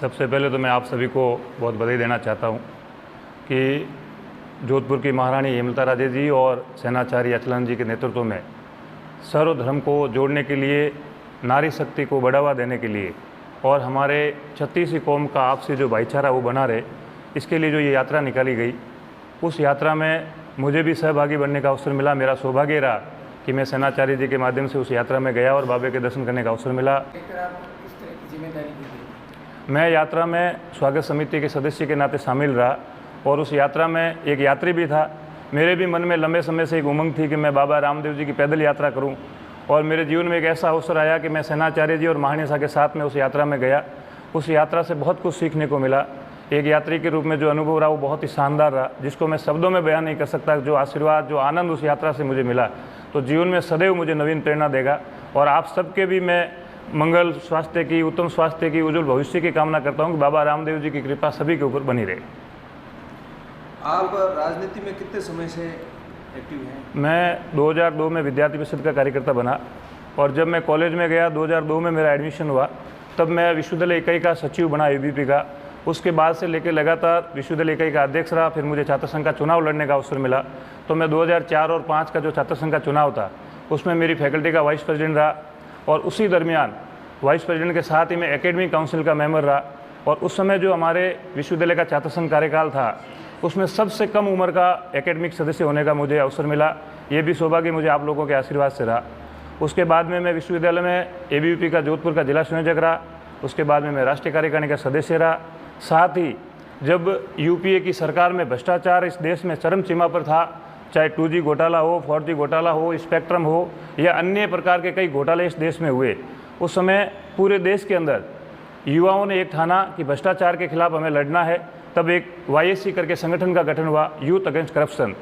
सबसे पहले तो मैं आप सभी को बहुत बधाई देना चाहता हूँ कि जोधपुर की महारानी हेमलता राजे जी और सेनाचार्य अचलानंद जी के नेतृत्व में सर्वधर्म को जोड़ने के लिए, नारी शक्ति को बढ़ावा देने के लिए और हमारे 36 कौम का आपसी जो भाईचारा वो बना रहे, इसके लिए जो ये यात्रा निकाली गई, उस यात्रा में मुझे भी सहभागी बनने का अवसर मिला। मेरा सौभाग्य रहा कि मैं सेनाचार्य जी के माध्यम से उस यात्रा में गया और बाबे के दर्शन करने का अवसर मिला। मैं यात्रा में स्वागत समिति के सदस्य के नाते शामिल रहा और उस यात्रा में एक यात्री भी था। मेरे भी मन में लंबे समय से एक उमंग थी कि मैं बाबा रामदेव जी की पैदल यात्रा करूं और मेरे जीवन में एक ऐसा अवसर आया कि मैं सेनाचार्य जी और महारानी साहब के साथ में उस यात्रा में गया। उस यात्रा से बहुत कुछ सीखने को मिला। एक यात्री के रूप में जो अनुभव रहा वो बहुत ही शानदार रहा, जिसको मैं शब्दों में बयान नहीं कर सकता। जो आशीर्वाद, जो आनंद उस यात्रा से मुझे मिला, तो जीवन में सदैव मुझे नवीन प्रेरणा देगा। और आप सबके भी मैं मंगल, स्वास्थ्य की, उत्तम स्वास्थ्य की, उज्जवल भविष्य की कामना करता हूँ कि बाबा रामदेव जी की कृपा सभी के ऊपर बनी रहे। आप राजनीति में कितने समय से एक्टिव हैं? मैं 2002 में विद्यार्थी परिषद का कार्यकर्ता बना और जब मैं कॉलेज में गया 2002 में मेरा एडमिशन हुआ, तब मैं विश्वविद्यालय इकाई का सचिव बना यूबीपी का। उसके बाद से लेकर लगातार विश्वविद्यालय इकाई का अध्यक्ष रहा। फिर मुझे छात्र संघ का चुनाव लड़ने का अवसर मिला, तो मैं 2004 और 5 का जो छात्र संघ का चुनाव था उसमें मेरी फैकल्टी का वाइस प्रेसिडेंट रहा और उसी दरमियान वाइस प्रेसिडेंट के साथ ही मैं एकेडमिक काउंसिल का मेंबर रहा। और उस समय जो हमारे विश्वविद्यालय का छात्र संघ कार्यकाल था उसमें सबसे कम उम्र का एकेडमिक सदस्य होने का मुझे अवसर मिला। ये भी सौभाग्य मुझे आप लोगों के आशीर्वाद से रहा। उसके बाद में मैं विश्वविद्यालय में एबीवीपी का जोधपुर का जिला संयोजक रहा। उसके बाद में मैं राष्ट्रीय कार्यकारिणी का सदस्य रहा। साथ ही जब यूपीए की सरकार में भ्रष्टाचार इस देश में चरम सीमा पर था, चाहे 2G घोटाला हो, 4G घोटाला हो, स्पेक्ट्रम हो या अन्य प्रकार के कई घोटाले इस देश में हुए, उस समय पूरे देश के अंदर युवाओं ने एक ठाना कि भ्रष्टाचार के खिलाफ हमें लड़ना है। तब एक YSC करके संगठन का गठन हुआ, यूथ अगेंस्ट करप्शन।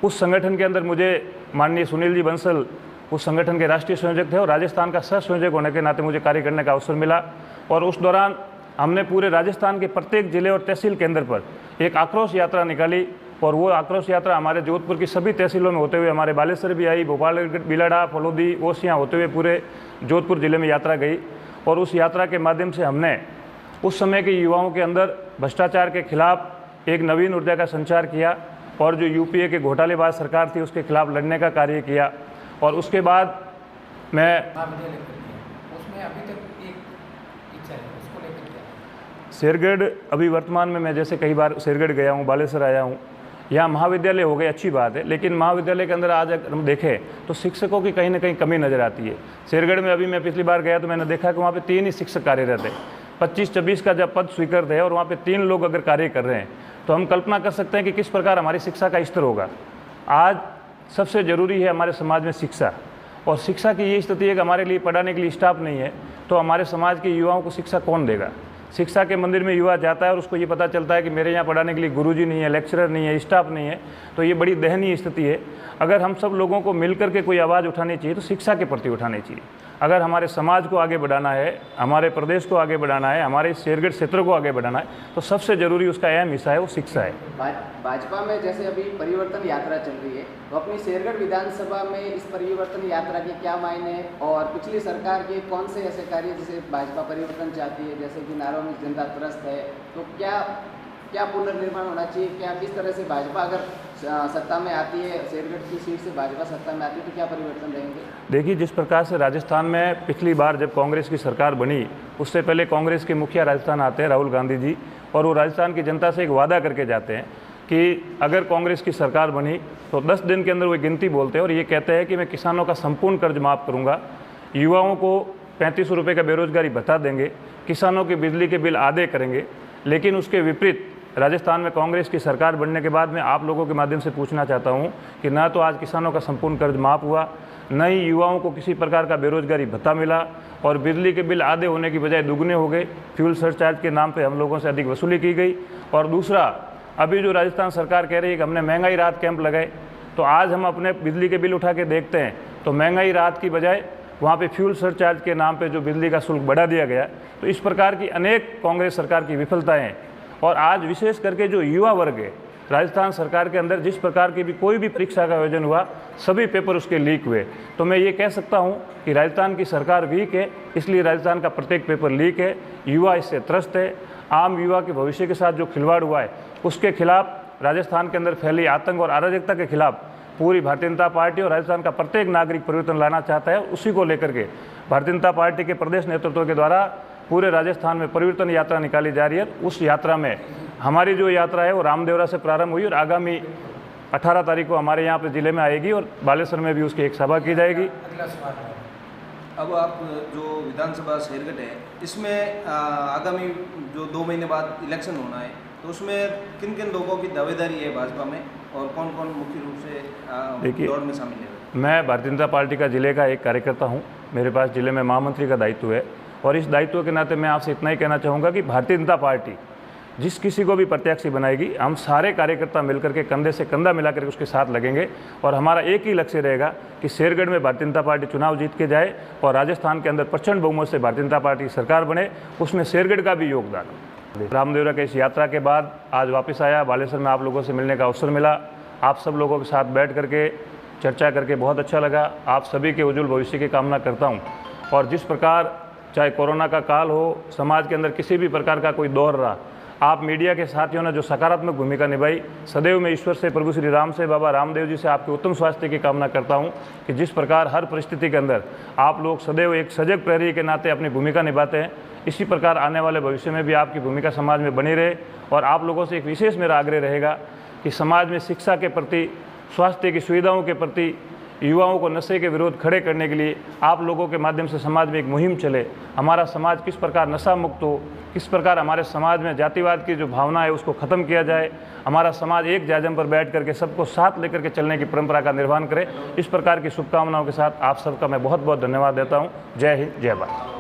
उस संगठन के अंदर मुझे माननीय सुनील जी बंसल उस संगठन के राष्ट्रीय संयोजक थे और राजस्थान का सह संयोजक होने के नाते मुझे कार्य करने का अवसर मिला। और उस दौरान हमने पूरे राजस्थान के प्रत्येक जिले और तहसील केंद्र पर एक आक्रोश यात्रा निकाली और वो आक्रोश यात्रा हमारे जोधपुर की सभी तहसीलों में होते हुए हमारे बालेश्वर भी आई, भोपाल, बिलाड़ा, फलोदी, ओसियाँ होते हुए पूरे जोधपुर जिले में यात्रा गई। और उस यात्रा के माध्यम से हमने उस समय के युवाओं के अंदर भ्रष्टाचार के खिलाफ एक नवीन ऊर्जा का संचार किया और जो यूपीए के घोटालेबाज सरकार थी उसके खिलाफ लड़ने का कार्य किया। और उसके बाद मैं शेरगढ़, अभी वर्तमान में मैं जैसे कई बार शेरगढ़ गया हूँ, बालेश्वर आया हूँ। यहाँ महाविद्यालय हो गए, अच्छी बात है, लेकिन महाविद्यालय के अंदर आज अगर हम देखें तो शिक्षकों की कहीं ना कहीं कमी नज़र आती है। शेरगढ़ में अभी मैं पिछली बार गया तो मैंने देखा कि वहाँ पे 3 ही शिक्षक कार्यरत है। 25-26 का जब पद स्वीकृत है और वहाँ पे 3 लोग अगर कार्य कर रहे हैं तो हम कल्पना कर सकते हैं कि किस प्रकार हमारी शिक्षा का स्तर होगा। आज सबसे ज़रूरी है हमारे समाज में शिक्षा, और शिक्षा की ये स्थिति है कि हमारे लिए पढ़ाने के लिए स्टाफ नहीं है, तो हमारे समाज के युवाओं को शिक्षा कौन देगा। शिक्षा के मंदिर में युवा जाता है और उसको ये पता चलता है कि मेरे यहाँ पढ़ाने के लिए गुरुजी नहीं है, लेक्चरर नहीं है, स्टाफ नहीं है, तो ये बड़ी दयनीय स्थिति है। अगर हम सब लोगों को मिलकर के कोई आवाज़ उठानी चाहिए तो शिक्षा के प्रति उठानी चाहिए। अगर हमारे समाज को आगे बढ़ाना है, हमारे प्रदेश को आगे बढ़ाना है, हमारे शेरगढ़ क्षेत्र को आगे बढ़ाना है, तो सबसे ज़रूरी उसका अहम हिस्सा है वो शिक्षा है। भाजपा में जैसे अभी परिवर्तन यात्रा चल रही है, तो अपनी शेरगढ़ विधानसभा में इस परिवर्तन यात्रा के क्या मायने हैं और पिछली सरकार के कौन से ऐसे कार्य जिसे भाजपा परिवर्तन चाहती है, जैसे कि नारों में जनता त्रस्त है, तो क्या पुनर्निर्माण होना चाहिए? क्या किस तरह से भाजपा अगर सत्ता में आती है, शेरगढ़ की सीट से भाजपा सत्ता में आती है, तो क्या परिवर्तन रहेंगे? देखिए, जिस प्रकार से राजस्थान में पिछली बार जब कांग्रेस की सरकार बनी, उससे पहले कांग्रेस के मुखिया राजस्थान आते हैं राहुल गांधी जी, और वो राजस्थान की जनता से एक वादा करके जाते हैं कि अगर कांग्रेस की सरकार बनी तो 10 दिन के अंदर वो गिनती बोलते हैं और ये कहते हैं कि मैं किसानों का संपूर्ण कर्ज माफ़ करूँगा, युवाओं को 3500 रुपये का बेरोजगारी भत्ता देंगे, किसानों के बिजली के बिल आधे करेंगे। लेकिन उसके विपरीत राजस्थान में कांग्रेस की सरकार बनने के बाद मैं आप लोगों के माध्यम से पूछना चाहता हूं कि ना तो आज किसानों का संपूर्ण कर्ज माफ़ हुआ, न ही युवाओं को किसी प्रकार का बेरोजगारी भत्ता मिला, और बिजली के बिल आधे होने की बजाय दुगने हो गए। फ्यूल सरचार्ज के नाम पे हम लोगों से अधिक वसूली की गई। और दूसरा, अभी जो राजस्थान सरकार कह रही है कि हमने महंगाई राहत कैंप लगाए, तो आज हम अपने बिजली के बिल उठा के देखते हैं तो महंगाई राहत की बजाय वहाँ पे फ्यूल सरचार्ज के नाम पे जो बिजली का शुल्क बढ़ा दिया गया। तो इस प्रकार की अनेक कांग्रेस सरकार की विफलताएं हैं। और आज विशेष करके जो युवा वर्ग है राजस्थान सरकार के अंदर जिस प्रकार की भी कोई भी परीक्षा का आयोजन हुआ, सभी पेपर उसके लीक हुए। तो मैं ये कह सकता हूँ कि राजस्थान की सरकार वीक है, इसलिए राजस्थान का प्रत्येक पेपर लीक है। युवा इससे त्रस्त है। आम युवा के भविष्य के साथ जो खिलवाड़ हुआ है, उसके खिलाफ राजस्थान के अंदर फैली आतंक और अराजकता के खिलाफ पूरी भारतीय जनता पार्टी और राजस्थान का प्रत्येक नागरिक परिवर्तन लाना चाहता है। उसी को लेकर के भारतीय जनता पार्टी के प्रदेश नेतृत्व के द्वारा पूरे राजस्थान में परिवर्तन यात्रा निकाली जा रही है। उस यात्रा में हमारी जो यात्रा है वो रामदेवरा से प्रारंभ हुई और आगामी 18 तारीख को हमारे यहाँ पे ज़िले में आएगी और बालेश्वर में भी उसकी एक सभा की जाएगी। अब आप जो विधानसभा शेरगढ़ है, इसमें आगामी जो 2 महीने बाद इलेक्शन होना है, तो उसमें किन किन लोगों की दावेदारी है भाजपा में और कौन कौन मुख्य रूप से दौड़ में शामिल है? मैं भारतीय जनता पार्टी का ज़िले का एक कार्यकर्ता हूँ। मेरे पास ज़िले में महामंत्री का दायित्व है और इस दायित्व के नाते मैं आपसे इतना ही कहना चाहूँगा कि भारतीय जनता पार्टी जिस किसी को भी प्रत्याशी बनाएगी, हम सारे कार्यकर्ता मिलकर के कंधे से कंधा मिलाकर उसके साथ लगेंगे और हमारा एक ही लक्ष्य रहेगा कि शेरगढ़ में भारतीय जनता पार्टी चुनाव जीत के जाए और राजस्थान के अंदर प्रचंड बहुमत से भारतीय जनता पार्टी की सरकार बने, उसमें शेरगढ़ का भी योगदान। रामदेवरा के इस यात्रा के बाद आज वापस आया, बालेश्वर में आप लोगों से मिलने का अवसर मिला। आप सब लोगों के साथ बैठ करके चर्चा करके बहुत अच्छा लगा। आप सभी के उज्जवल भविष्य की कामना करता हूँ और जिस प्रकार चाहे कोरोना का काल हो, समाज के अंदर किसी भी प्रकार का कोई दौर रहा, आप मीडिया के साथियों ने जो सकारात्मक भूमिका निभाई, सदैव मैं ईश्वर से, प्रभु श्री राम से, बाबा रामदेव जी से आपके उत्तम स्वास्थ्य की कामना करता हूं कि जिस प्रकार हर परिस्थिति के अंदर आप लोग सदैव एक सजग प्रहरी के नाते अपनी भूमिका निभाते हैं, इसी प्रकार आने वाले भविष्य में भी आपकी भूमिका समाज में बनी रहे। और आप लोगों से एक विशेष मेरा आग्रह रहेगा कि समाज में शिक्षा के प्रति, स्वास्थ्य की सुविधाओं के प्रति, युवाओं को नशे के विरोध खड़े करने के लिए आप लोगों के माध्यम से समाज में एक मुहिम चले। हमारा समाज किस प्रकार नशा मुक्त हो, किस प्रकार हमारे समाज में जातिवाद की जो भावना है उसको ख़त्म किया जाए, हमारा समाज एक जाजम पर बैठ करके सबको साथ लेकर के चलने की परंपरा का निर्वहन करे। इस प्रकार की शुभकामनाओं के साथ आप सबका मैं बहुत बहुत धन्यवाद देता हूँ। जय हिंद, जय भारत।